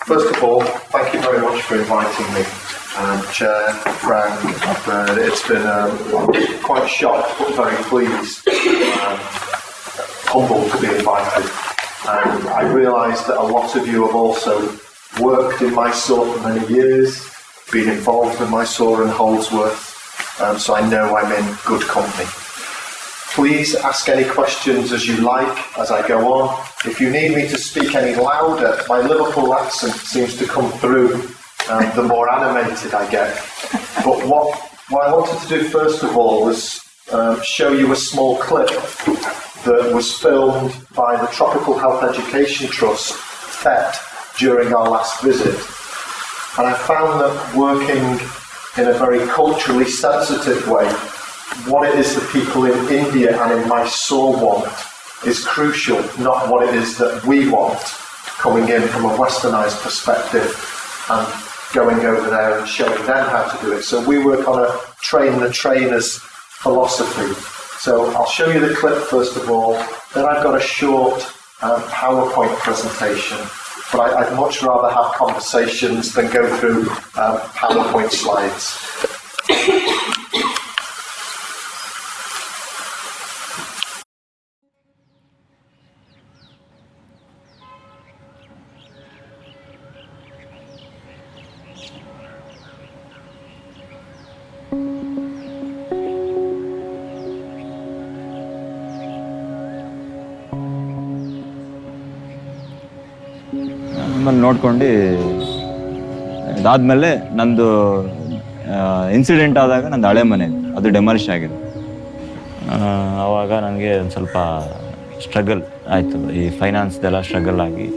First of all, thank you very much for inviting me. Chair, Frank, it's been quite shocked but very pleased, humbled to be invited. And I realise that a lot of you have also worked in Mysore for many years, been involved with Mysore and Holdsworth, so I know I'm in good company. Please ask any questions as you like as I go on. If you need me to speak any louder, my Liverpool accent seems to come through the more animated I get. But what I wanted to do first of all was show you a small clip that was filmed by the Tropical Health Education Trust, THET, during our last visit. And I found that working in a very culturally sensitive way, what it is the people in India and in Mysore want is crucial, not what it is that we want, coming in from a westernised perspective and going over there and showing them how to do it. So we work on a train the trainers philosophy. So I'll show you the clip first of all, then I've got a short PowerPoint presentation, but I'd much rather have conversations than go through PowerPoint slides. ಆಮೇಲೆ ನೋಡ್ಕೊಂಡು ಇದಾದಮೇಲೆ ನಂದು incident ಆದಾಗ ನಂದು ಹಳೆ ಮನೆ ಅದು demolish ಆಗಿದೆ. ಆವಾಗ ನನಗೆ ಒಂದು ಸ್ವಲ್ಪ ಸ್ಟ್ರಗಲ್ ಆಯಿತು, ಈ ಫೈನಾನ್ಸ್ದೆಲ್ಲ ಸ್ಟ್ರಗಲ್ ಆಗಿ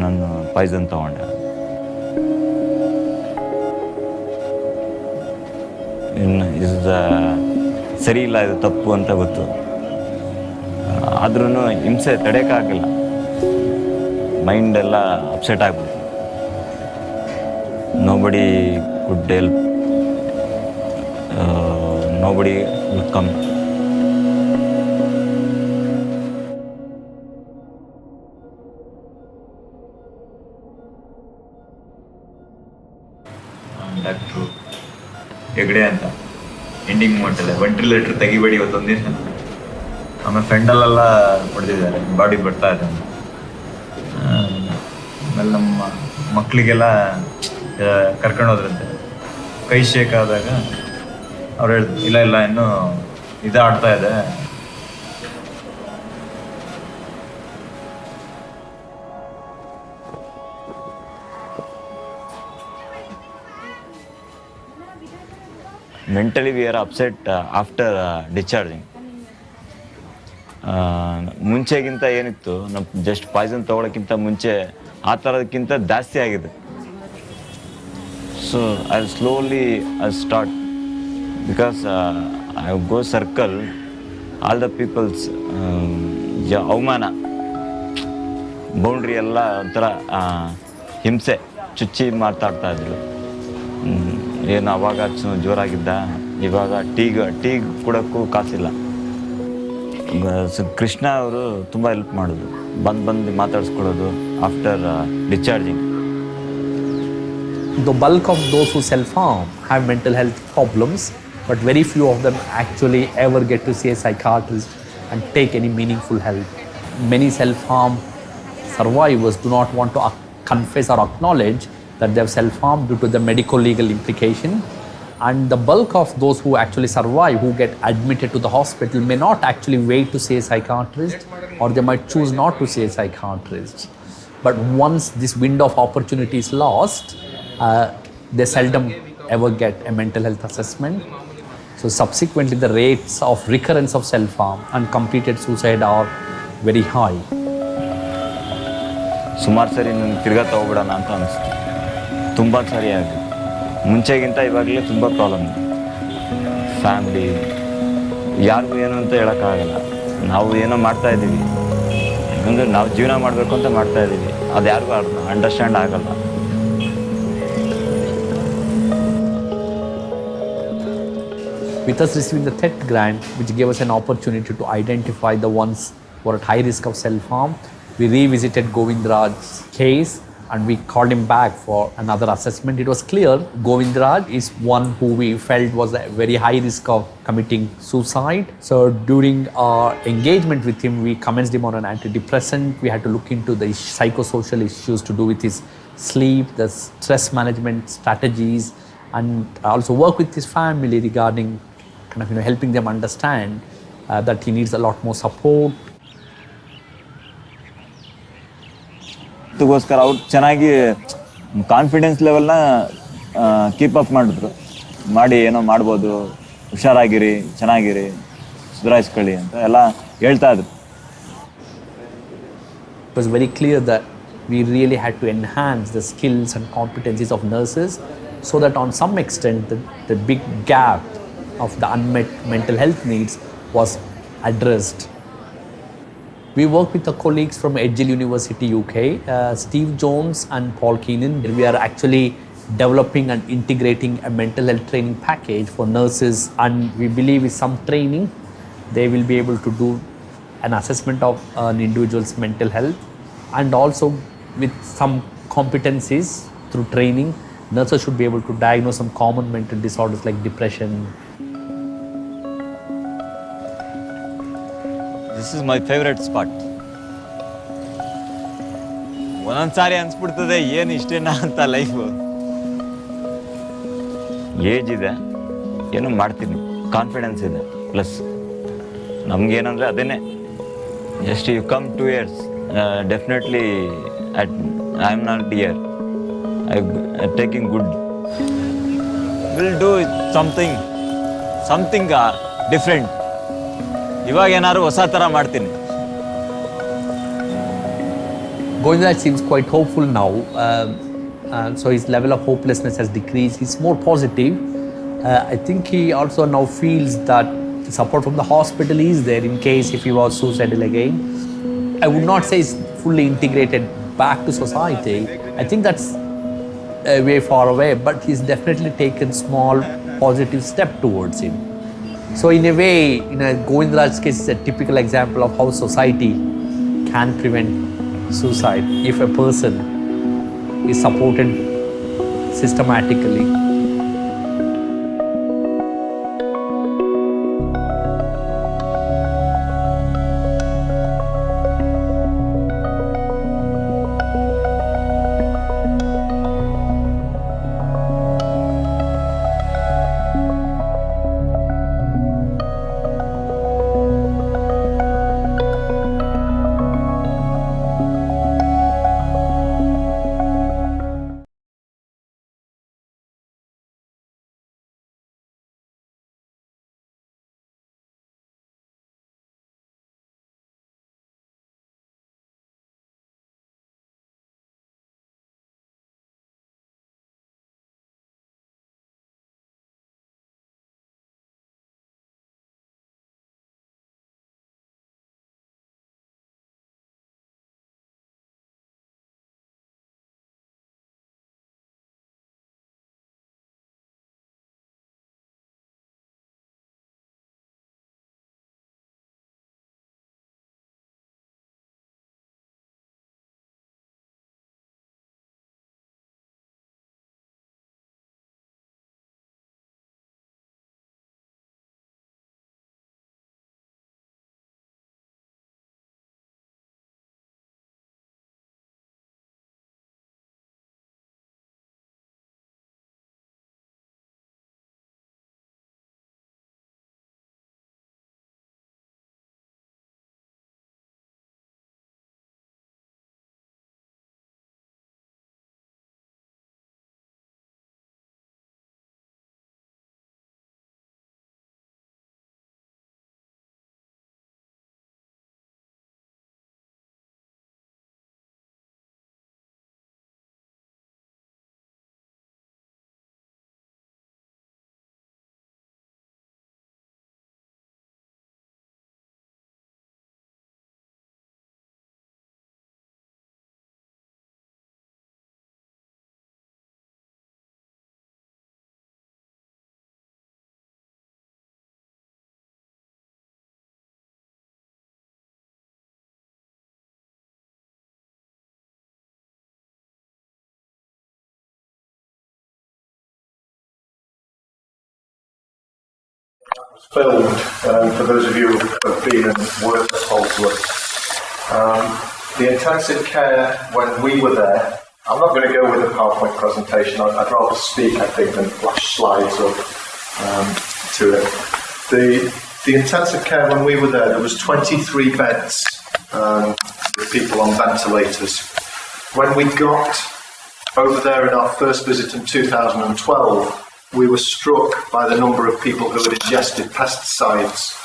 ನಾನು ಪಾಯ್ಸನ್ ತೊಗೊಂಡೆ. ಇನ್ನು ಇದು ಸರಿ ಇಲ್ಲ, ಇದು ತಪ್ಪು ಅಂತ ಗೊತ್ತು, ಆದ್ರೂ ಹಿಂಸೆ ತಡೆಯೋಕ್ಕಾಗಲಿಲ್ಲ. ಮೈಂಡ್ ಎಲ್ಲ ಅಪ್ಸೆಟ್ ಆಗ್ಬಿಡ್ತು. Nobody could help, nobody will come. Doctor Hegde ಅಂತ ಎಂಡಿಂಗ್ ಮೂಮೆಂಟಲ್ಲೇ ವೆಂಟಿಲೇಟ್ರ್ ತೆಗಿಬೇಡಿ ಇವತ್ತೊಂದು ದಿನ. ಆಮೇಲೆ ಫ್ರೆಂಡಲ್ಲೆಲ್ಲ ಹೊಡೆದಿದ್ದಾರೆ, ಬಾಡಿ ಬರ್ತಾ ಇದೆ. ಆಮೇಲೆ ನಮ್ಮ ಮಕ್ಕಳಿಗೆಲ್ಲ ಕರ್ಕೊಂಡೋದ್ರಂತೆ. ಕೈ ಶೇಕ್ ಆದಾಗ ಅವ್ರು ಹೇಳಿದ್ರು, ಇಲ್ಲ ಇಲ್ಲ ಇನ್ನೂ ಆಡ್ತಾ ಇದೆ. Mentally we are upset after discharging. ಮುಂಚೆಗಿಂತ ಏನಿತ್ತು, ನಮ್ಮ ಜಸ್ಟ್ ಪಾಯ್ಸನ್ ತೊಗೊಳಕ್ಕಿಂತ ಮುಂಚೆ ಆ ಥರದಕ್ಕಿಂತ ಜಾಸ್ತಿ ಆಗಿದೆ. So I slowly I start, because I go circle all the people's ಅವಮಾನ, ಬೌಂಡ್ರಿ ಎಲ್ಲ ಒಂಥರ ಹಿಂಸೆ ಚುಚ್ಚಿ ಮಾತಾಡ್ತಾಯಿದ್ರು. ಏನು ಅವಾಗ ಜೋರಾಗಿದ್ದ, ಇವಾಗ ಟೀಗ್ ಕೊಡೋಕ್ಕೂ ಕಾಸಿಲ್ಲ. ಕೃಷ್ಣ ಅವರು ತುಂಬ ಹೆಲ್ಪ್ ಮಾಡೋದು, ಬಂದು ಮಾತಾಡಿಸ್ಕೊಳ್ಳೋದು after discharging. The bulk of those who self-harm have mental health problems, but very few of them actually ever get to see a psychiatrist and take any meaningful help. Many self-harm survivors do not want to confess or acknowledge that they have self-harmed due to the medico-legal implication. And the bulk of those who actually survive, who get admitted to the hospital, may not actually wait to see a psychiatrist, or they might choose not to see a psychiatrist. But once this window of opportunity is lost, they seldom ever get a mental health assessment. So subsequently, the rates of recurrence of self-harm and completed suicide are very high. ಸುಮಾರು ಸರಿ ನನಗೆ ತಿರ್ಗಾ ತಗೋಬಿಡೋಣ ಅಂತ ಅನಿಸ್ತು. ತುಂಬ ಸರಿ ಆಗಿದೆ. ಮುಂಚೆಗಿಂತ ಇವಾಗಲೇ ತುಂಬ ಪ್ರಾಬ್ಲಮ್ ಇದೆ. ಫ್ಯಾಮ್ಲಿ ಯಾರಿಗೂ ಏನು ಅಂತ ಹೇಳೋಕ್ಕಾಗಲ್ಲ. ನಾವು ಏನೋ ಮಾಡ್ತಾಯಿದ್ದೀವಿ ಅಂದರೆ ನಾವು ಜೀವನ ಮಾಡಬೇಕು ಅಂತ ಮಾಡ್ತಾಯಿದ್ದೀವಿ, ಅದು ಯಾರಿಗೂ ಅಂಡರ್ಸ್ಟ್ಯಾಂಡ್ ಆಗಲ್ಲ. With us receiving the THET grant, which gave us an opportunity to identify the ones who are at high risk of self-harm, we revisited Govindraj's case and we called him back for another assessment. It was clear Govindraj is one who we felt was at very high risk of committing suicide. So during our engagement with him, we commenced him on an antidepressant. We had to look into the psychosocial issues to do with his sleep, the stress management strategies, and also work with his family regarding kind of helping them understand that he needs a lot more support. ಅದಕ್ಕೋಸ್ಕರ ಅವ್ರು ಚೆನ್ನಾಗಿ confidence ಲೆವೆಲ್ನ keep up ಮಾಡಿದ್ರು, ಮಾಡಿ ಏನೋ ಮಾಡ್ಬೋದು, ಹುಷಾರಾಗಿರಿ, ಚೆನ್ನಾಗಿರಿ, ಸುಧಾರಿಸ್ಕೊಳ್ಳಿ ಅಂತ ಎಲ್ಲ ಹೇಳ್ತಾ ಇದ್ರು. It was very clear that we really had to enhance the skills and competencies of nurses so that on some extent the big gap of the unmet mental health needs was addressed. We work with the colleagues from Edgehill University, UK, Steve Jones and Paul Keenan. We are actually developing and integrating a mental health training package for nurses, and we believe with some training they will be able to do an assessment of an individual's mental health, and also with some competencies through training, nurses should be able to diagnose some common mental disorders like depression. This is my favourite spot. ಒಂದೊಂದ್ಸಾರಿ ಅನ್ಸ್ಬಿಡ್ತದೆ ಏನು ಇಷ್ಟೇನಾ ಅಂತ life. Age ಇದೆ, ಏನು ಮಾಡ್ತೀನಿ, confidence ಇದೆ, plus ನಮಗೇನಂದರೆ ಅದೇನೆ just you come 2 years definitely I am not year I taking good will do something different. ಇವಾಗ ಏನಾದ್ರು ಹೊಸ ಥರ ಮಾಡ್ತೀನಿ. Govindraj seems quite hopeful now, so his level of hopelessness has decreased. He's more positive. I think he also now feels that support from the hospital is there in case if he was suicidal again. I would not say he's fully integrated back to society. I think that's way far away, but he's definitely taken small positive step towards him. So in a way, Govindraj's case is a typical example of how society can prevent suicide if a person is supported systematically. was filmed, for those of you who have been and worked at Holdsworth. The intensive care, when we were there, I'm not going to go with a PowerPoint presentation. I'd rather speak, I think, than flash slides up to it. The intensive care, when we were there was 23 beds with people on ventilators. When we got over there in our first visit in 2012, we were struck by the number of people who had ingested pesticides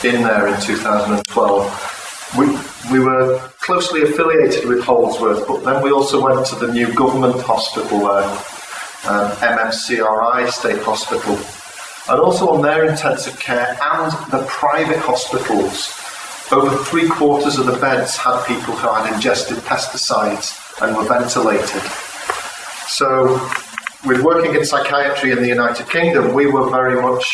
in there in 2012. We were closely affiliated with Holdsworth, but then we also went to the new government hospital there, MMCRI State Hospital, and also on their intensive care and the private hospitals. Over 3/4 of the beds had people who had ingested pesticides and were ventilated. So, with working in psychiatry in the United Kingdom, we were very much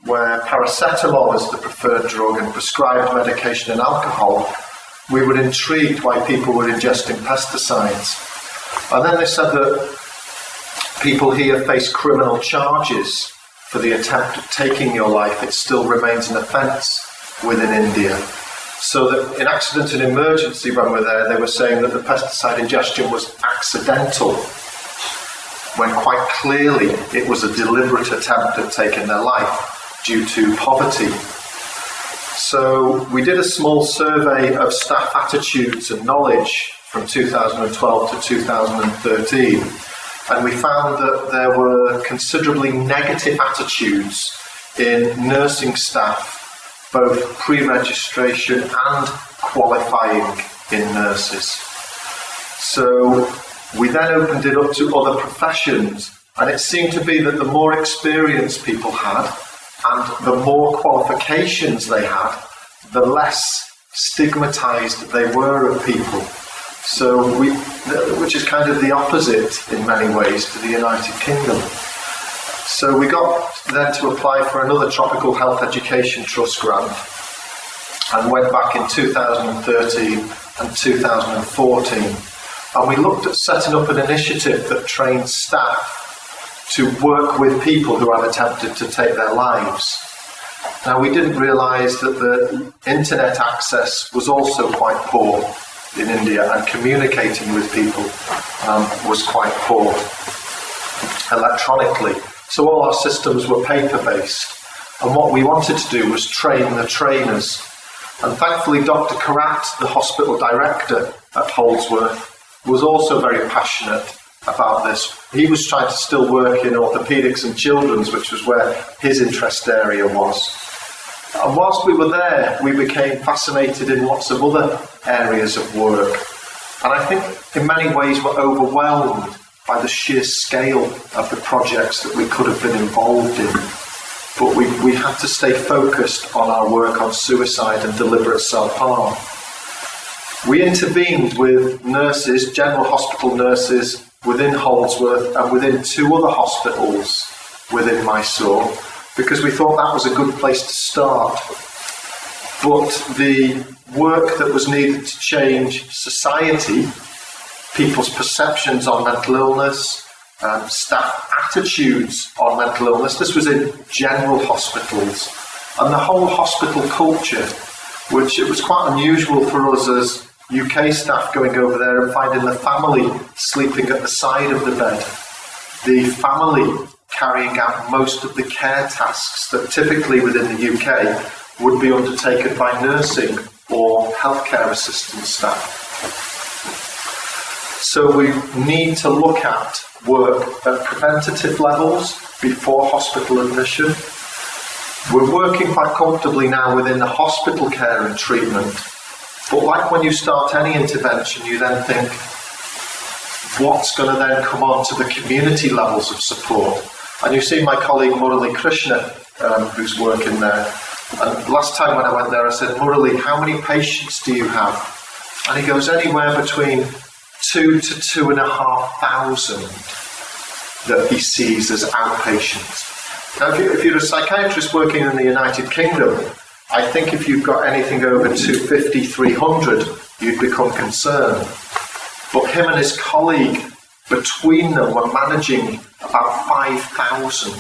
where paracetamol is the preferred drug and prescribed medication and alcohol. We were intrigued why people were ingesting pesticides. And then they said that people here face criminal charges for the attempt of taking your life. It still remains an offence within India. So that in accident and emergency, when we're there, they were saying that the pesticide ingestion was accidental, when quite clearly it was a deliberate attempt at taking their life due to poverty. So we did a small survey of staff attitudes and knowledge from 2012 to 2013, and we found that there were considerably negative attitudes in nursing staff, both pre-registration and qualifying in nurses. So we then opened it up to other professions, and it seemed to be that the more experience people had and the more qualifications they had, the less stigmatized they were of people. So which is kind of the opposite in many ways to the United Kingdom. So we got then to apply for another Tropical Health Education Trust grant and went back in 2013 and 2014. And we looked at setting up an initiative that trains staff to work with people who have attempted to take their lives. Now, we didn't realise that the internet access was also quite poor in India, and communicating with people was quite poor electronically. So all our systems were paper-based. And what we wanted to do was train the trainers. And thankfully, Dr. Karat, the hospital director at Holdsworth, was also very passionate about this. He was trying to still work in orthopaedics and children's, which was where his interest area was. And whilst we were there, we became fascinated in lots of other areas of work. And I think in many ways we're overwhelmed by the sheer scale of the projects that we could have been involved in. But we had to stay focused on our work on suicide and deliberate self-harm. We intervened with nurses, general hospital nurses, within Holdsworth and within 2 other hospitals within Mysore, because we thought that was a good place to start. But the work that was needed to change society, people's perceptions on mental illness, staff attitudes on mental illness, this was in general hospitals, and the whole hospital culture, which it was quite unusual for us as UK staff going over there and finding the family sleeping at the side of the bed, the family carrying out most of the care tasks that typically within the UK would be undertaken by nursing or healthcare assistant staff. So we need to look at work at preventative levels before hospital admission. We're working quite comfortably now within the hospital care and treatment. But like when you start any intervention, you then think, what's going to then come on to the community levels of support? And you see my colleague Murali Krishna, who's working there. And last time when I went there, I said, Murali, how many patients do you have? And he goes, anywhere between 2 to 2,500 that he sees as outpatients. Now, if you're a psychiatrist working in the United Kingdom, I think if you've got anything over 250, 300, you'd become concerned. But him and his colleague between them were managing about 5,000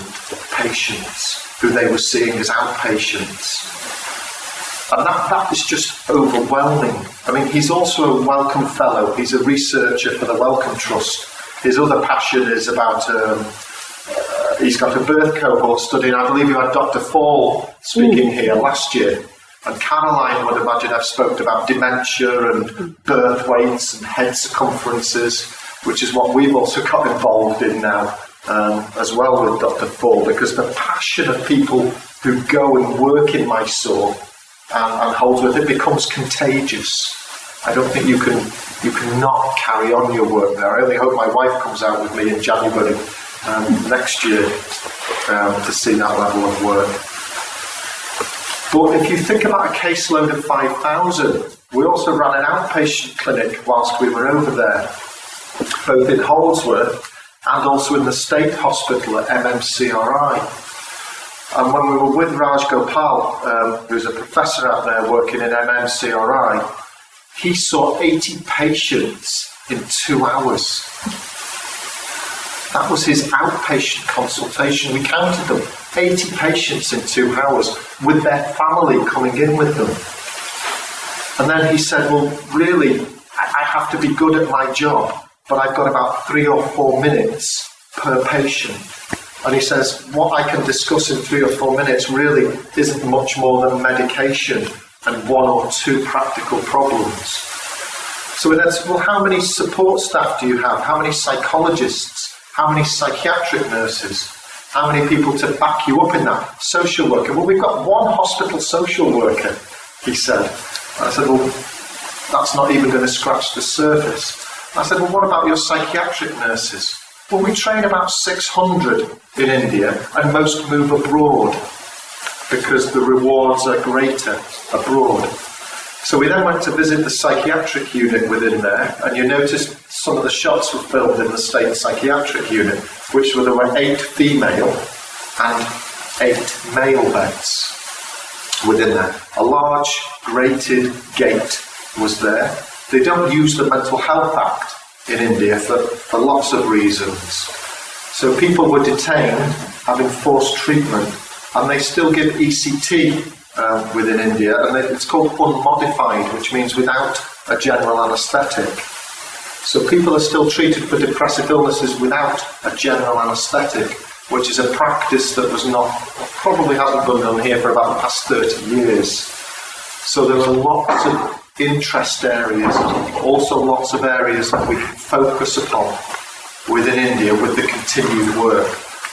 patients who they were seeing as outpatients. And that is just overwhelming. I mean, he's also a Wellcome Fellow. He's a researcher for the Wellcome Trust. His other passion is about, he's got a birth cohort studying. I believe you had Dr. Fall speaking here last year. And Caroline would imagine I've spoken about dementia and birth weights and head circumferences, which is what we've also got involved in now as well with Dr. Fall, because the passion of people who go and work in Mysore and Holdsworth, it becomes contagious. I don't think you can not carry on your work there. I only hope my wife comes out with me in January next year to see that level of work. But if you think about a caseload of 5,000, we also ran an outpatient clinic whilst we were over there, both in Holdsworth and also in the state hospital at MMCRI. And when we were with Raj Gopal, who's a professor out there working in MMCRI, he saw 80 patients in 2 hours. That was his outpatient consultation. We counted them, 80 patients in 2 hours, with their family coming in with them. And then he said, well, really, I have to be good at my job, but I've got about 3 or 4 minutes per patient. And he says, what I can discuss in 3 or 4 minutes really isn't much more than medication and 1 or 2 practical problems. So we then said, well, how many support staff do you have? How many psychologists? How many psychiatric nurses? How many people to back you up in that? Social worker? Well, we've got 1 hospital social worker, he said. And I said, well, that's not even going to scratch the surface. And I said, well, what about your psychiatric nurses? Well, we train about 600 in India, and most move abroad because the rewards are greater abroad. So we then went to visit the psychiatric unit within there, and you noticed some of the shots were filmed in the state psychiatric unit, which there were 8 female and 8 male beds within there. A large grated gate was there. They don't use the Mental Health Act in India for lots of reasons. So people were detained, having forced treatment, and they still give ECT within India, and it's called unmodified, which means without a general anaesthetic. So people are still treated for depressive illnesses without a general anaesthetic, which is a practice that probably hasn't been done here for about the past 30 years. So there are lots of interest areas, also lots of areas that we can focus upon within India with the continued work.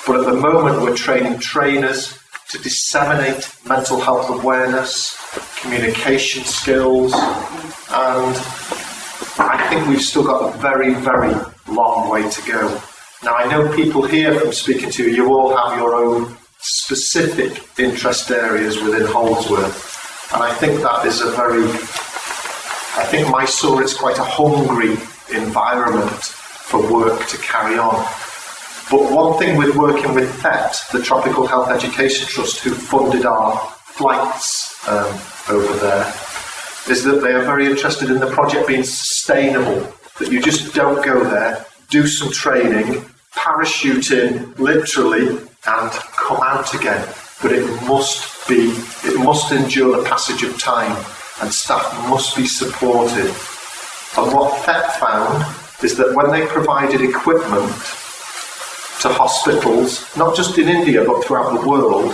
But at the moment we're training trainers to disseminate mental health awareness, communication skills, and I think we've still got a very, very long way to go. Now, I know people here from speaking to you, you all have your own specific interest areas within Holdsworth, and I think that is I think Mysore is quite a hungry environment for work to carry on. But one thing with working with THET, the Tropical Health Education Trust, who funded our flights over there, is that they are very interested in the project being sustainable, that you just don't go there, do some training, parachute in, literally, and come out again. But it must endure the passage of time, and staff must be supported. And what THET found is that when they provided equipment to hospitals, not just in India but throughout the world,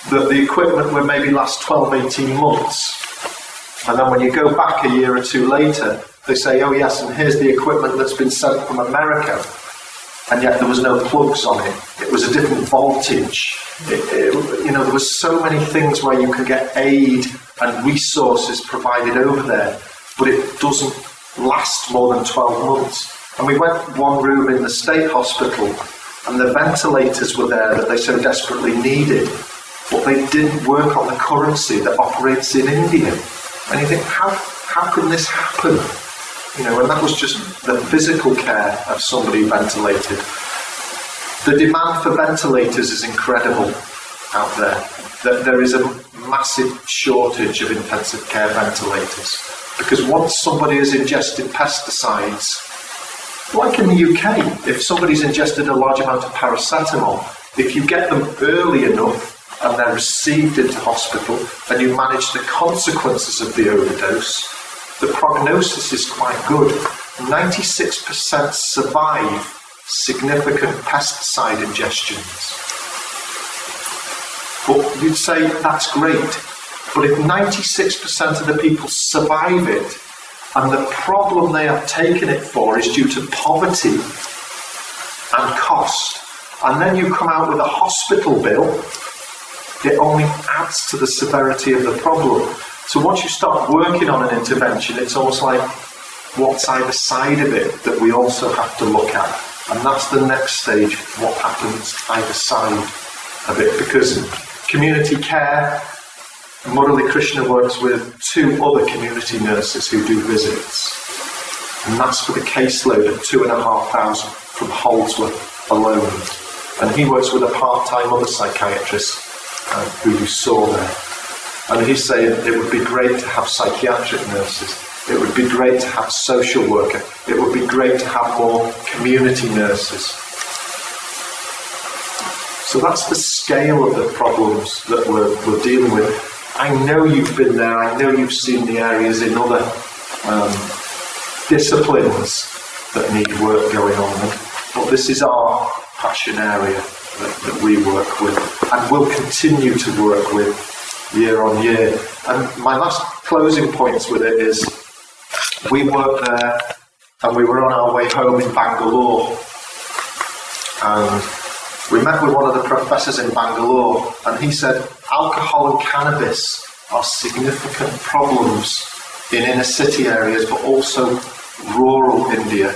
that the equipment would maybe last 12, 18 months. And then when you go back a year or 2 later, they say, oh yes, and here's the equipment that's been sent from America. And yet there was no plugs on it. It was a different voltage. There was so many things where you can get aid and resources provided over there, but it doesn't last more than 12 months. And we went 1 room in the state hospital, and the ventilators were there that they so desperately needed, but they didn't work on the currency that operates in India. And you think, how can this happen? And that was just the physical care of somebody ventilated. The demand for ventilators is incredible out there. There is a massive shortage of intensive care ventilators, because once somebody has ingested pesticides, Like in the UK, if somebody's ingested a large amount of paracetamol, if you get them early enough and they're received into hospital and you manage the consequences of the overdose, the prognosis is quite good. 96% survive significant pesticide ingestions. But you'd say that's great. But if 96% of the people survive it, and the problem they have taken it for is due to poverty and cost, and then you come out with a hospital bill, it only adds to the severity of the problem. So once you start working on an intervention, it's almost like what's either side of it that we also have to look at. And that's the next stage, what happens either side of it. Because community care, Murali Krishna works with 2 other community nurses who do visits. And that's for the caseload of 2,500 from Holdsworth alone. And he works with a part-time other psychiatrist who you saw there. And he's saying it would be great to have psychiatric nurses. It would be great to have social worker. It would be great to have more community nurses. So that's the scale of the problems that we're dealing with. I know you've been there. I know you've seen the areas in other disciplines that need work going on. But this is our passion area that we work with and will continue to work with year on year. And my last closing points with it is we worked there and we were on our way home in Bangalore, and we met with one of the professors in Bangalore, and he said alcohol and cannabis are significant problems in inner city areas, but also rural India.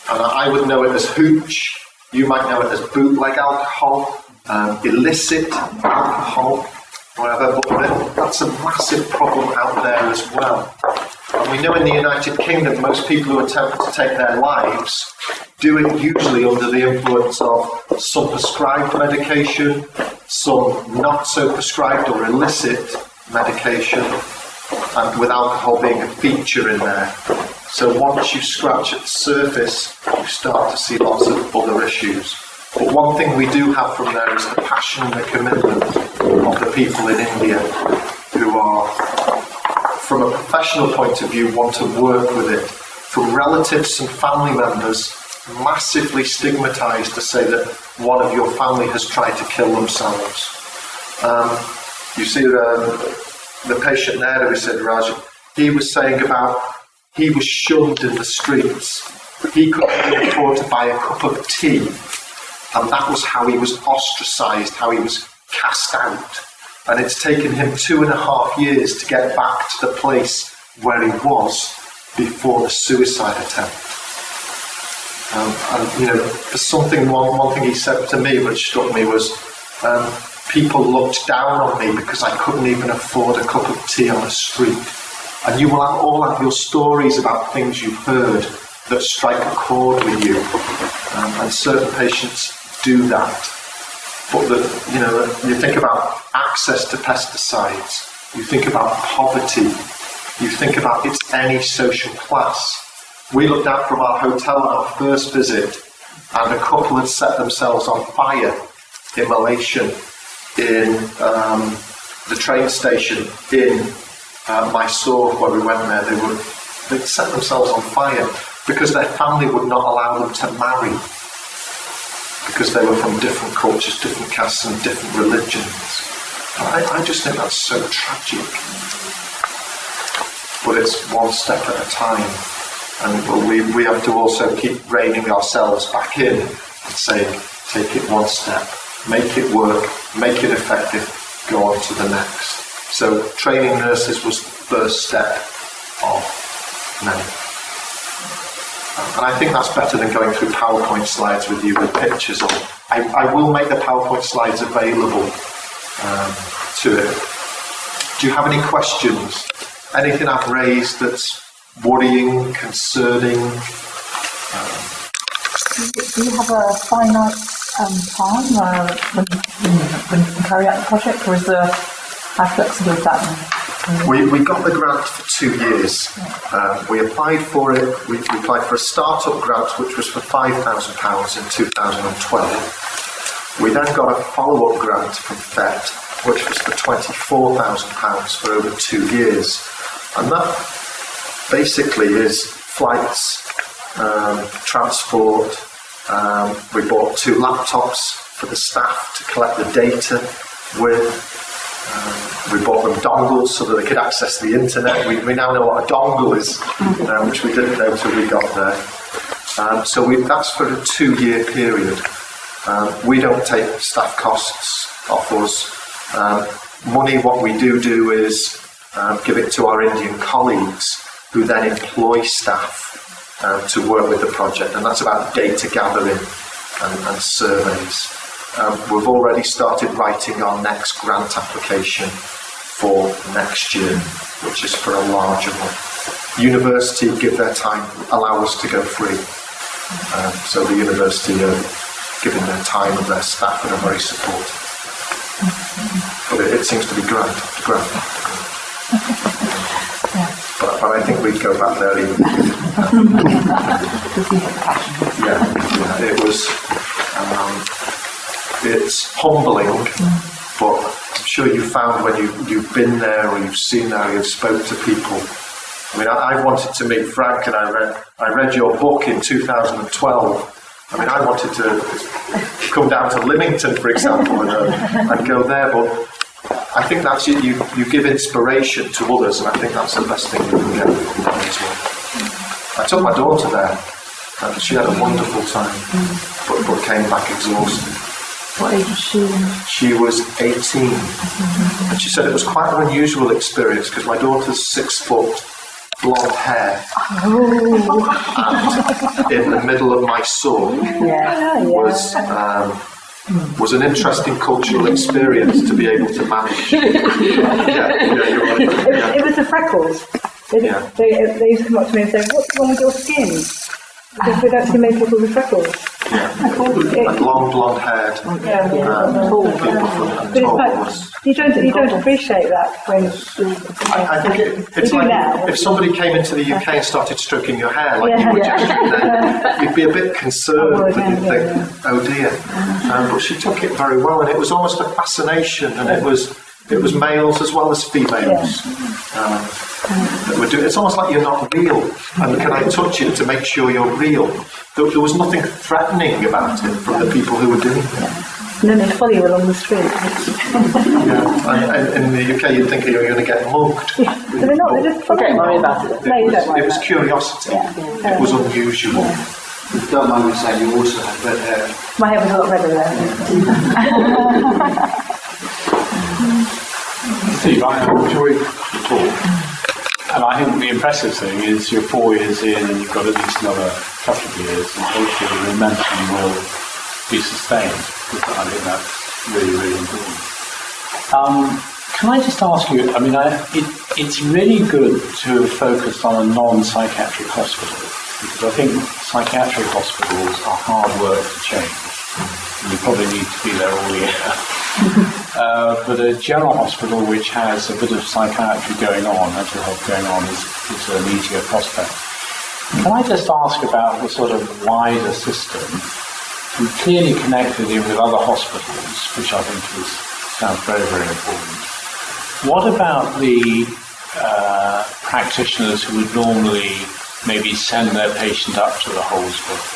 And I would know it as hooch, you might know it as bootleg alcohol, illicit alcohol, whatever, but that's a massive problem out there as well. And we know in the United Kingdom, most people who attempt to take their lives do it usually under the influence of some prescribed medication, some not so prescribed or illicit medication, and with alcohol being a feature in there. So once you scratch at the surface, you start to see lots of other issues. But one thing we do have from there is the passion and the commitment of the people in India who are, from a professional point of view, want to work with it. From relatives and family members, massively stigmatised to say that one of your family has tried to kill themselves. You see the patient there who said, Raj, he was saying about he was shunned in the streets. He couldn't afford to buy a cup of tea, and that was how he was ostracised, how he was cast out. And it's taken him 2.5 years to get back to the place where he was before the suicide attempt. And you know, there's something, one thing he said to me which struck me was, people looked down on me because I couldn't even afford a cup of tea on the street. And you will all have your stories about things you've heard that strike a chord with you. And certain patients do that. But you think about access to pesticides, you think about poverty, you think about it's any social class. We looked out from our hotel on our first visit, and a couple had set themselves on fire, immolation, in the train station in Mysore, where we went there. They'd set themselves on fire because their family would not allow them to marry, because they were from different cultures, different castes and different religions. I just think that's so tragic. But it's one step at a time. And we have to also keep reining ourselves back in and saying, take it one step, make it work, make it effective, go on to the next. So training nurses was the first step of many. And I think that's better than going through PowerPoint slides with you with pictures on. I will make the PowerPoint slides available to it. Do you have any questions? Anything I've raised that's worrying, concerning? Do you have a finite time when you carry out the project, or is how flexible is that? We got the grant for 2 years. We applied for it. We applied for a start-up grant, which was for £5,000 in 2012. We then got a follow-up grant from THET, which was for £24,000 for over 2 years. And that basically is flights, transport. We bought 2 laptops for the staff to collect the data with. We bought them dongles so that they could access the internet. We now know what a dongle is, which we didn't know till we got there. So that's for a 2-year period. We don't take staff costs off us. Money, what we do is give it to our Indian colleagues, who then employ staff to work with the project, and that's about data gathering and surveys. We've already started writing our next grant application for next year, which is for a larger one. University give their time, allow us to go free. So the university are giving their time and their staff and are very supportive. But it seems to be grant after grant after grant. But I think we'd go back there even. Yeah, it was. It's humbling, but I'm sure you found when you've been there or you've seen there, you've spoke to people. I mean, I wanted to meet Frank, and I read your book in 2012. I mean, I wanted to come down to Lymington, for example, and go there, but I think that's it. You give inspiration to others, and I think that's the best thing you can get from that as well. I took my daughter there, and she had a wonderful time, but came back exhausted. What age was she? She was 18, and she said it was quite an unusual experience because my daughter's 6 foot, blonde hair, and in the middle of Mysore was an interesting cultural experience to be able to manage. You're right. It was the freckles. They used to come up to me and say, "What's wrong with your skin?" Because we don't see many people with freckles. And long blonde haired people from you don't appreciate that when I think it's like if somebody came into the UK and started stroking your hair like you were just doing then, you'd be a bit concerned and you'd think, oh dear. But she took it very well, and it was almost a fascination, and it was males as well as females. It's almost like you're not real, and can I touch it to make sure you're real? There was nothing threatening about it from the people who were doing it. And then they follow you along the street. And in the UK you'd think you're going to get mugged. But they're not, they're just following. Don't worry about it. It was curiosity. It was unusual. Don't mind me saying you also had red hair. My hair was a lot redder there. Steve, I enjoyed the talk, and I think the impressive thing is you're 4 years in and you've got at least another couple of years, and hopefully the momentum will be sustained, because I think that's really, really important. Can I just ask you, I mean, it's really good to focus on a non-psychiatric hospital, because I think psychiatric hospitals are hard work to change, and you probably need to be there all year. But a general hospital which has a bit of psychiatry going on, mental health going on, is an easier prospect. Can I just ask about the sort of wider system? You clearly connected in with other hospitals, which I think sounds very, very important. What about the practitioners who would normally maybe send their patient up to the Holdsworth,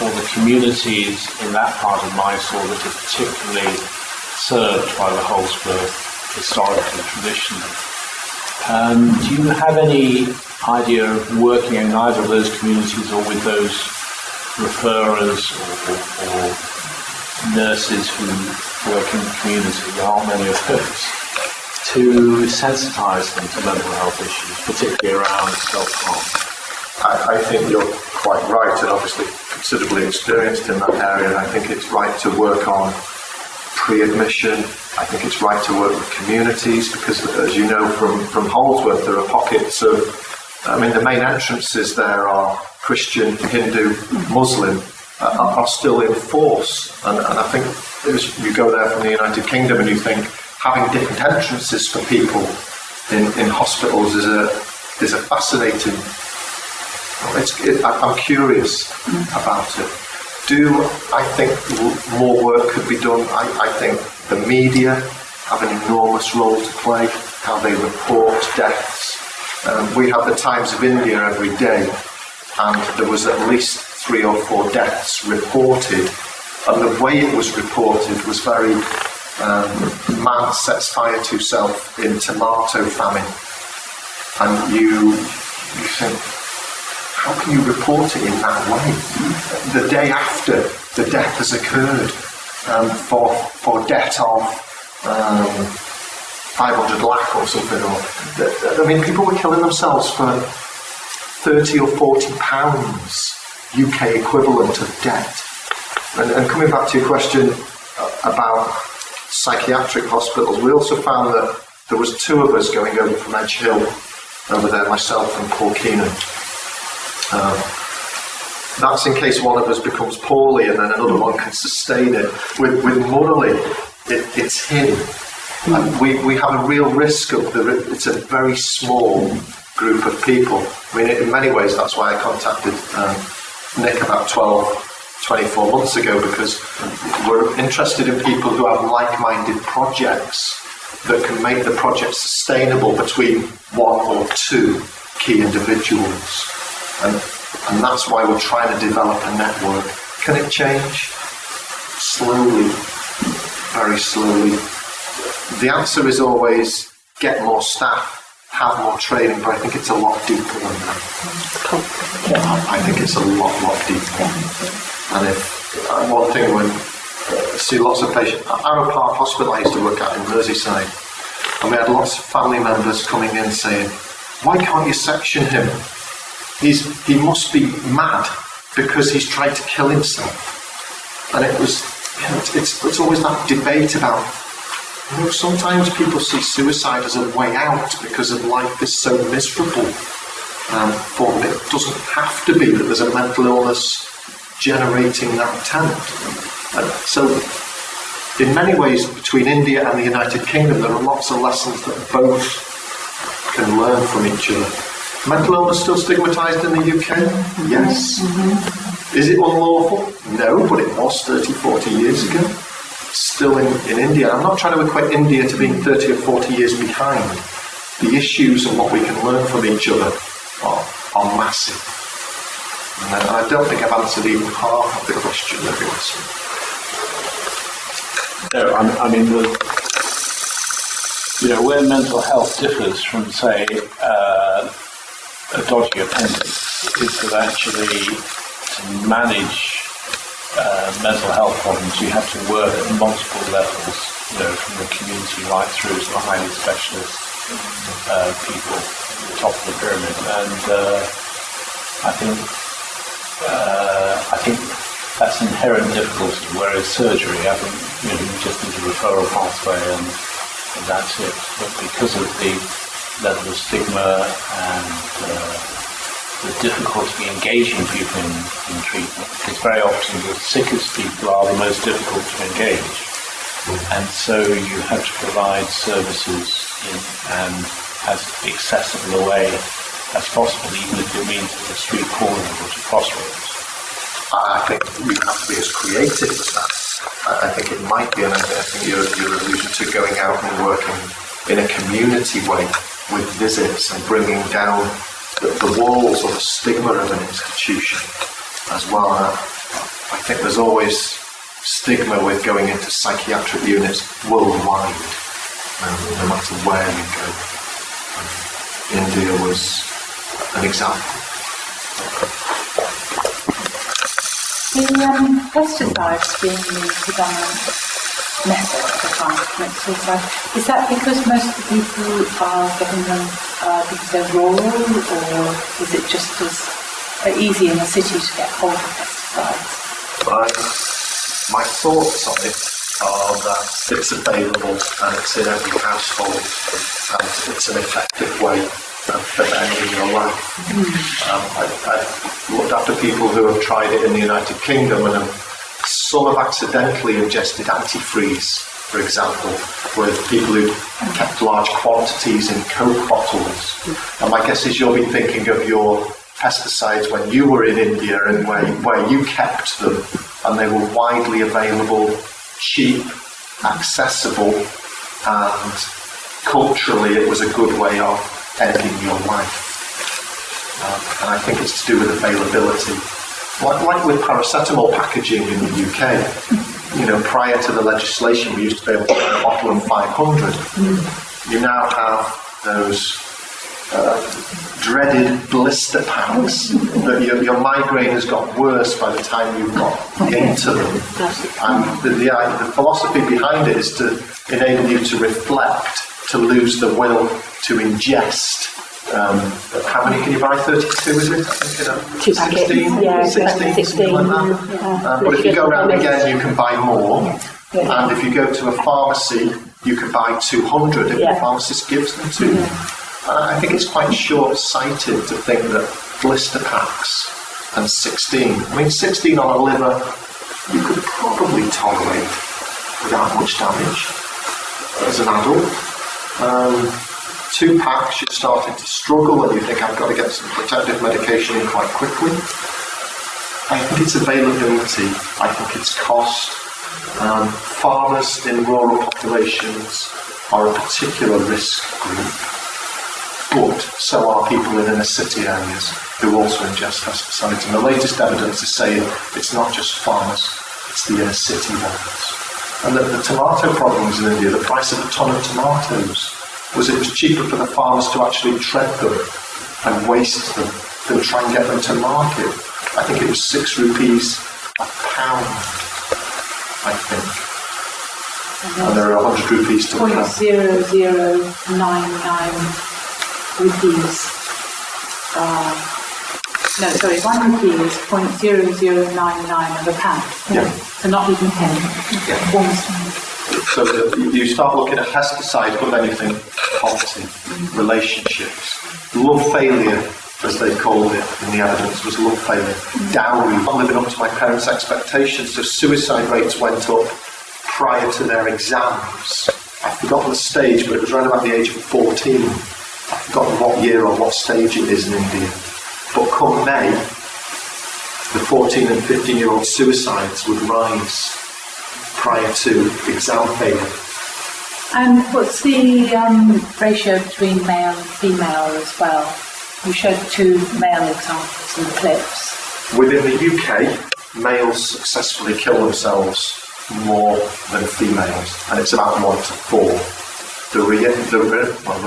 or the communities in that part of Mysore that are particularly served by the Holdsworth historically, traditionally? Do you have any idea of working in either of those communities or with those referrers or nurses who work in the community? There aren't many of those. To sensitise them to mental health issues, particularly around self-harm. I think you're quite right, and obviously considerably experienced in that area. And I think it's right to work on pre-admission. I think it's right to work with communities, because as you know from Holdsworth, there are pockets of, the main entrances there are Christian, Hindu, Muslim, are still in force. And I think you go there from the United Kingdom and you think having different entrances for people in hospitals is a fascinating. I'm curious about it. I think more work could be done? I think the media have an enormous role to play, how they report deaths. We have the Times of India every day, and there was at least 3 or 4 deaths reported, and the way it was reported was very man sets fire to self in tomato famine, and you think, how can you report it in that way? The day after the death has occurred, for debt of 500 lakh or something, I mean, people were killing themselves for 30 or 40 pounds UK equivalent of debt. And coming back to your question about psychiatric hospitals, we also found that there was 2 of us going over from Edgehill over there, myself and Paul Keenan. That's in case one of us becomes poorly and then another one can sustain it. With Murali, it's him. And we have a real risk of it's a very small group of people. I mean, in many ways, that's why I contacted Nick about 24 months ago, because we're interested in people who have like-minded projects that can make the project sustainable between 1 or 2 key individuals. And that's why we're trying to develop a network. Can it change? Slowly, very slowly. The answer is always get more staff, have more training, but I think it's a lot deeper than that. I think it's a lot deeper. And one thing when I see lots of patients, Arrow Park Hospital I used to work at in Merseyside, and we had lots of family members coming in saying, why can't you section him? He must be mad because he's tried to kill himself. And it was, it's always that debate about, sometimes people see suicide as a way out because of life is so miserable for them. It doesn't have to be that there's a mental illness generating that attempt. So in many ways, between India and the United Kingdom, there are lots of lessons that both can learn from each other. Mental illness still stigmatised in the UK? Yes. Is it unlawful? No, but it was 30, 40 years ago. Still in India. I'm not trying to equate India to being 30 or 40 years behind. The issues and what we can learn from each other are massive. And I don't think I've answered even half of the question that you asked. No, I mean, where mental health differs from, say, a dodgy appendix is that actually to manage mental health problems you have to work at multiple levels, from the community right through to the highly specialist people at the top of the pyramid. And I think that's an inherent difficulty, whereas surgery, I think, you just need a referral pathway and that's it. But because of the level of stigma and the difficulty engaging people in treatment, because very often the sickest people are the most difficult to engage. And so you have to provide services and as accessible a way as possible, even if it means at a street corner or to crossroads. I think you have to be as creative as that. I think it might be, and I think you're alluding to going out and working in a community way with visits and bringing down the walls or the stigma of an institution as well. I think there's always stigma with going into psychiatric units worldwide, no matter where you go. India was an example. The pesticides being the predominant method for trying to commit suicide, is that because most of the people are getting them because they're rural, or is it just as easy in the city to get hold of pesticides? My thoughts on it are that it's available and it's in every household and it's an effective way of ending your life. I've looked after people who have tried it in the United Kingdom, and some have accidentally ingested antifreeze for example, with people who kept large quantities in Coke bottles. And my guess is you'll be thinking of your pesticides when you were in India and where you kept them, and they were widely available, cheap, accessible, and culturally it was a good way of ending your life. And I think it's to do with availability. Like with paracetamol packaging in the UK, prior to the legislation, we used to be able to buy a bottle of 500. You now have those dreaded blister packs that your migraine has got worse by the time you've got into them. And the philosophy behind it is to enable you to reflect, to lose the will to ingest. How many can you buy? 32, is it? I think, 2 packets. 16, Yeah, 16, something like that. But if you go around again, you can buy more. And if you go to a pharmacy, you can buy 200 if the pharmacist gives them to you. I think it's quite short-sighted to think that blister packs and 16. 16 on a liver, you could probably tolerate without much damage as an adult. 2 packs, you're starting to struggle and you think, I've got to get some protective medication in quite quickly. I think it's availability, I think it's cost. Farmers in rural populations are a particular risk group, but so are people in inner city areas who also ingest pesticides. And the latest evidence is saying it's not just farmers, it's the inner city ones. And the tomato problems in India, the price of a ton of tomatoes, was it was cheaper for the farmers to actually tread them and waste them than try and get them to market. I think it was 6 rupees a pound, I think. And there are 100 rupees to a pound. 0.0099 rupees. 1 rupee is 0.0099 of a pound. Yeah. So not even penny. Yeah. Almost. So you start looking at pesticides, but then you think poverty, relationships, love failure, as they called it in the evidence, was love failure, dowry, not living up to my parents' expectations. So suicide rates went up prior to their exams. I've forgotten the stage, but it was around about the age of 14. I've forgotten what year or what stage it is in India. But come May, the 14 and 15-year-old suicides would rise prior to exam failure. And what's the ratio between male and female as well? You showed 2 male examples in the clips. Within the UK, males successfully kill themselves more than females, and it's about 1 to 4. The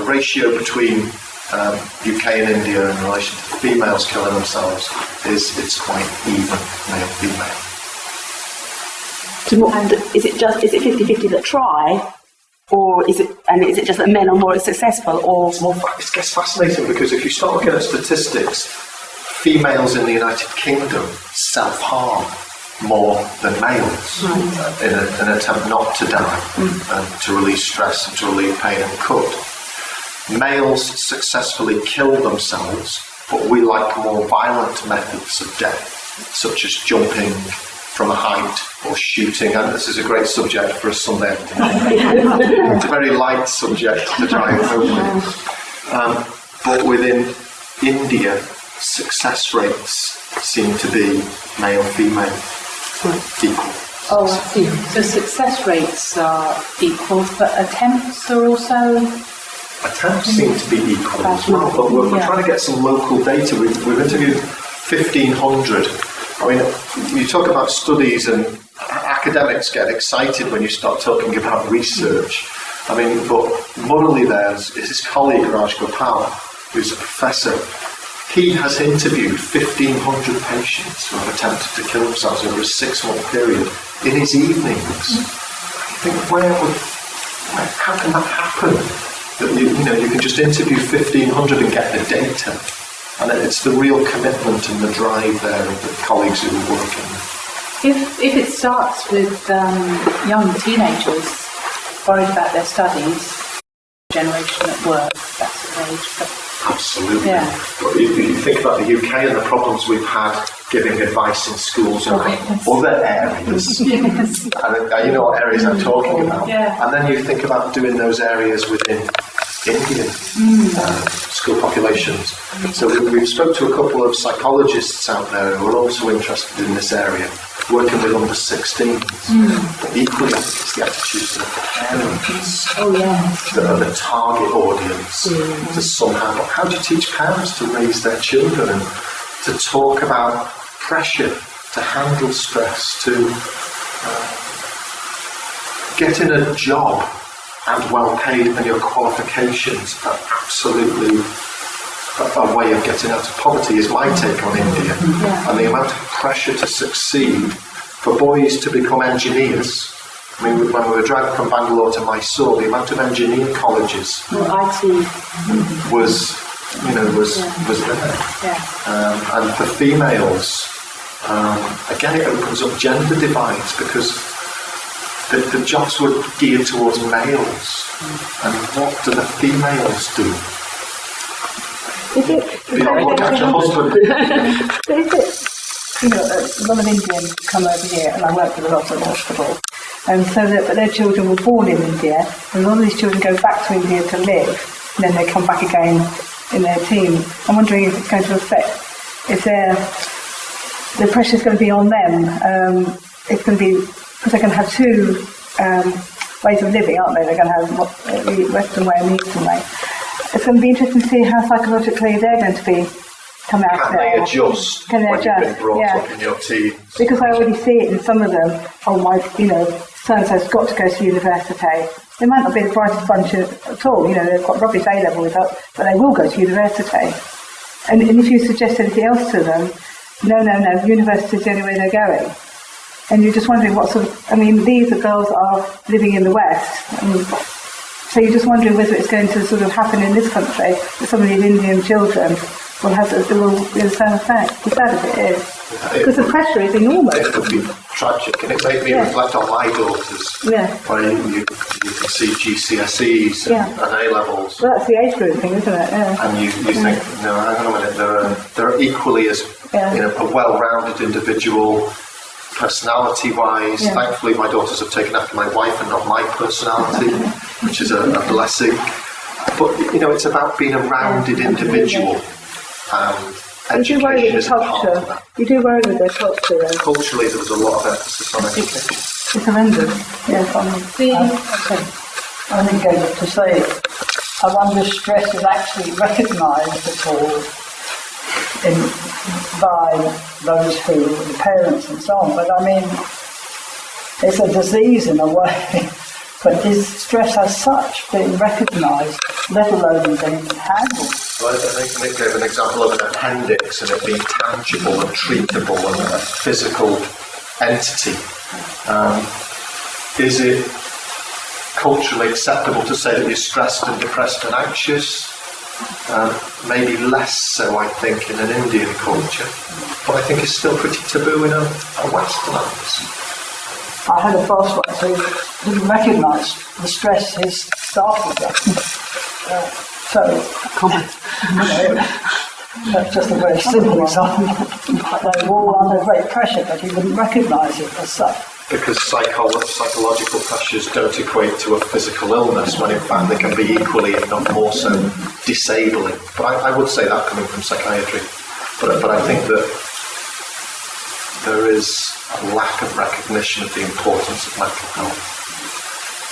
ratio between UK and India in relation to females killing themselves is quite even, male-female. So is it 50-50 that try, or is it just that men are more successful, or more? It gets fascinating because if you start looking at statistics, females in the United Kingdom self-harm more than males in an attempt not to die and to release stress and to relieve pain and cut. Males successfully kill themselves, but we like more violent methods of death, such as jumping from a height or shooting, and this is a great subject for a Sunday afternoon. It's a very light subject to drive home with. But within India, success rates seem to be male-female equal. Oh, I see. So success rates are equal, but attempts are also... Attempts seem to be equal as well, but we're trying to get some local data. We've interviewed 1,500. I mean, you talk about studies and academics get excited when you start talking about research. I mean, but Murali there is his colleague Raj Gopal, who's a professor. He has interviewed 1,500 patients who have attempted to kill themselves over a 6-month period in his evenings. I think, how can that happen? That you can just interview 1,500 and get the data. And it's the real commitment and the drive there of the colleagues who are working. If it starts with young teenagers worried about their studies, generation at work, that's the age. But absolutely. Yeah. But if you think about the UK and the problems we've had giving advice in schools around other areas. And you know what areas I'm talking about. Yeah. And then you think about doing those areas within Indian school populations. So we've spoke to a couple of psychologists out there who are also interested in this area, working with under 16s. But equally, it's the attitudes of the parents that are the target audience to somehow. How do you teach parents to raise their children and to talk about pressure, to handle stress, to getting a job and well paid, and your qualifications are absolutely a way of getting out of poverty, is my take on India. And the amount of pressure to succeed for boys to become engineers. I mean, when we were driving from Bangalore to Mysore, the amount of engineering colleges was there. And for females, again, it opens up gender divides, because the jobs were geared towards males. And what do the females do? Look at your husband. Is it, you know, a lot of Indians come over here, and I work with a lot at the hospital, and but their children were born in India, and a lot of these children go back to India to live, and then they come back again in their teens. I'm wondering if it's going to affect, if the pressure's going to be on them. It's going to be, because they're going to have two ways of living, aren't they? They're going to have the Western way and the Eastern way. It's going to be interesting to see how psychologically they're going to be come out. Can they adjust? Can they adjust? When you've been brought up in your teens? Because I already see it in some of them. Oh my, so-and-so's got to go to university. They might not be the brightest bunch at all. They've got rubbish A-level results, but they will go to university. And if you suggest anything else to them, no, university's the only way they're going. And you're just wondering what sort of, these girls are living in the West, and so you're just wondering whether it's going to sort of happen in this country, that some of these Indian children will have the same effect. As bad as it is. Because the pressure is enormous. It would be tragic, and it made me reflect on my daughters. Where you can see GCSEs and A-levels. Well, that's the age group thing, isn't it? Yeah. And you think, no, hang on a minute, they're equally as a well-rounded individual, personality-wise. Thankfully, my daughters have taken after my wife and not my personality, which is a blessing. But, it's about being a rounded individual. You do worry with the culture. You do worry with their culture, then. Culturally, there was a lot of emphasis on education. It's horrendous. I think I have to say, I wonder if stress is actually recognised at all by those who are the parents and so on. But it's a disease in a way. But is stress as such being recognised, let alone being handled? Well, I think Nick gave an example of an appendix and it being tangible and treatable and a physical entity. Is it culturally acceptable to say that you're stressed and depressed and anxious? Maybe less so, I think, in an Indian culture. But I think it's still pretty taboo in a Western. I had a boss once who didn't recognise the stress his staff were getting. That's just a very simple example. They were all under great pressure, but he wouldn't recognise it as such. Because psychological pressures don't equate to a physical illness, when in fact they can be equally, if not more so, disabling. But I would say that coming from psychiatry. But I think that there is a lack of recognition of the importance of mental health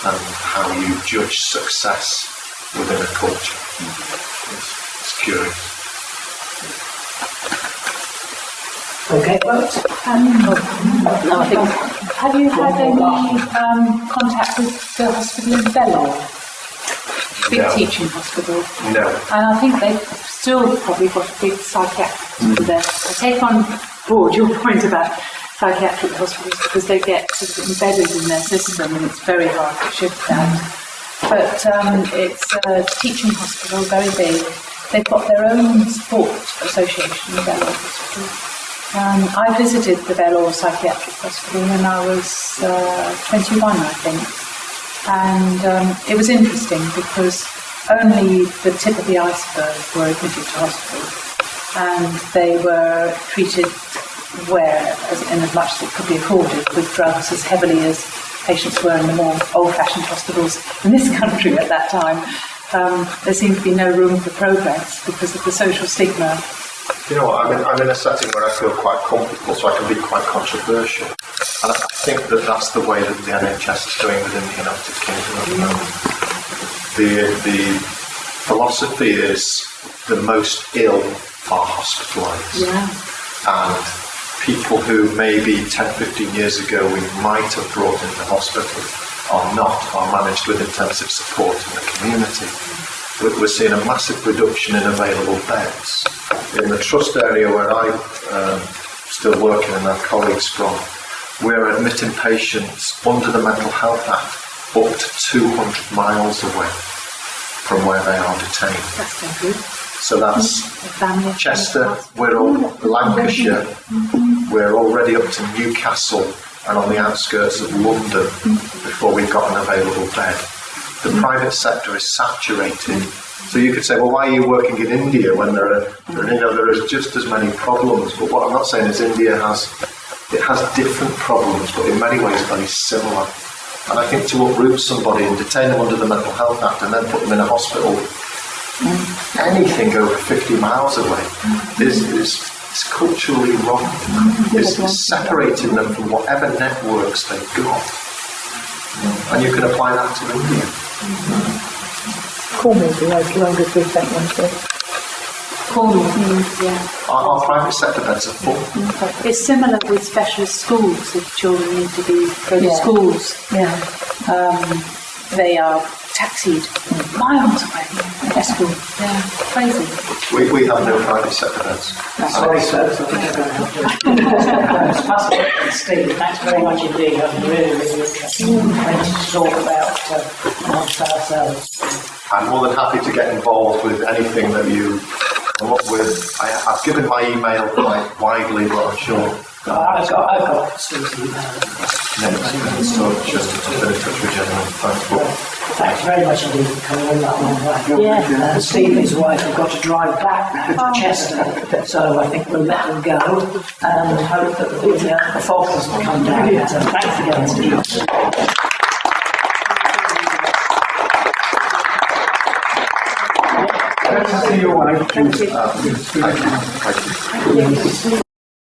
and how you judge success within a culture. It's curious. Okay, have you had any contact with the hospital in Vellore? Big teaching hospital. No. And I think they've still probably got a big psychiatric there. I take on board your point about psychiatric hospitals because they get sort of embedded in their system and it's very hard to shift that. But it's a teaching hospital, very big. They've got their own sport association, the Vellore Hospital. I visited the Vellore Psychiatric Hospital when I was 21, I think. And it was interesting because only the tip of the iceberg were admitted to hospital. And they were treated where, in as much as it could be afforded, with drugs as heavily as patients were in the more old-fashioned hospitals in this country at that time, there seemed to be no room for progress because of the social stigma. You know what, I'm in a setting where I feel quite comfortable, so I can be quite controversial. And I think that that's the way that the NHS is going within the United Kingdom at the moment. The philosophy is the most ill are hospitalised. Yeah. And people who maybe 10, 15 years ago we might have brought into hospital are managed with intensive support in the community. We're seeing a massive reduction in available beds. In the trust area where I'm still working and our colleagues from, we're admitting patients under the Mental Health Act up to 200 miles away from where they are detained. That's very good. So that's Chester, we're all Lancashire, we're already up to Newcastle and on the outskirts of London before we've got an available bed. The private sector is saturated. So you could say, well, why are you working in India when there are just as many problems? But what I'm not saying is India has different problems, but in many ways very similar. And I think to uproot somebody and detain them under the Mental Health Act and then put them in a hospital, anything over 50 miles away, is culturally wrong. It's separating them from whatever networks they've got. And you can apply that to India. Cornwall's the longest we've sent one to. Cornwall, yeah. Our private sector beds are full. It's similar with specialist schools. If children need to go to schools, they are taxied miles away. Escort, crazy. We have no private sector beds. Sorry, sir. Steve, thanks very much indeed. I've been really interesting to talk about amongst ourselves. I'm more than happy to get involved with anything that you come up with. I've given my email quite widely, but I'm sure. I've got Steve's email. So just to get in touch with you. Thanks very much indeed for coming in that long way. Steve and his wife have got to drive back now to Chester, so I think we'll let them go and hope that the fog doesn't come down. So thanks again, Steve. Nice to see your wife. Thank you.